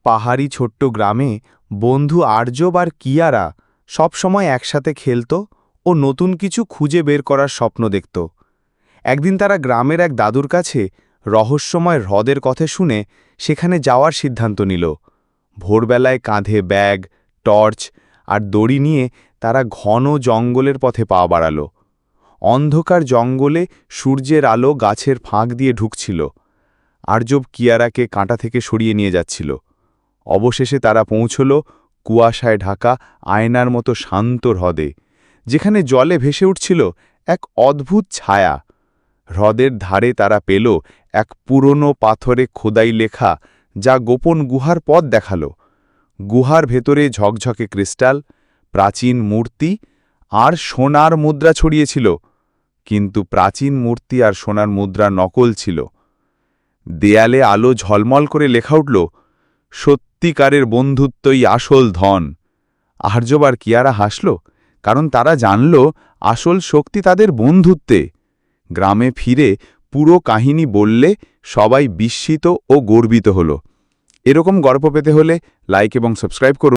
পাহাড়ি ছোট্ট গ্রামে বন্ধু আর্যব আর কিয়ারা সবসময় একসাথে খেলত ও নতুন কিছু খুঁজে বের করার স্বপ্ন দেখত। একদিন তারা গ্রামের এক দাদুর কাছে রহস্যময় হ্রদের কথা শুনে সেখানে যাওয়ার সিদ্ধান্ত নিল। ভোরবেলায় কাঁধে ব্যাগ, টর্চ আর দড়ি নিয়ে তারা ঘন জঙ্গলের পথে পা বাড়াল। অন্ধকার জঙ্গলে সূর্যের আলো গাছের ফাঁক দিয়ে ঢুকছিল। আর্যব কিয়ারাকে কাঁটা থেকে সরিয়ে নিয়ে যাচ্ছিল। অবশেষে তারা পৌঁছল কুয়াশায় ঢাকা আয়নার মতো শান্ত হ্রদে, যেখানে জলে ভেসে উঠছিল এক অদ্ভুত ছায়া। হ্রদের ধারে তারা পেল এক পুরনো পাথরে খোদাই লেখা, যা গোপন গুহার পথ দেখাল। গুহার ভেতরে ঝকঝকে ক্রিস্টাল, প্রাচীন মূর্তি আর সোনার মুদ্রা ছড়িয়েছিল, কিন্তু প্রাচীন মূর্তি আর সোনার মুদ্রা নকল ছিল। দেয়ালে আলো ঝলমল করে লেখা উঠল, সত্যিকারের বন্ধুত্বই আসল ধন। আর্যব আর কিয়ারা হাসল, কারণ তারা জানল আসল শক্তি তাদের বন্ধুত্বে। গ্রামে ফিরে পুরো কাহিনী বললে সবাই বিস্মিত ও গর্বিত হল। এরকম গল্প পেতে হলে লাইক এবং সাবস্ক্রাইব করুন।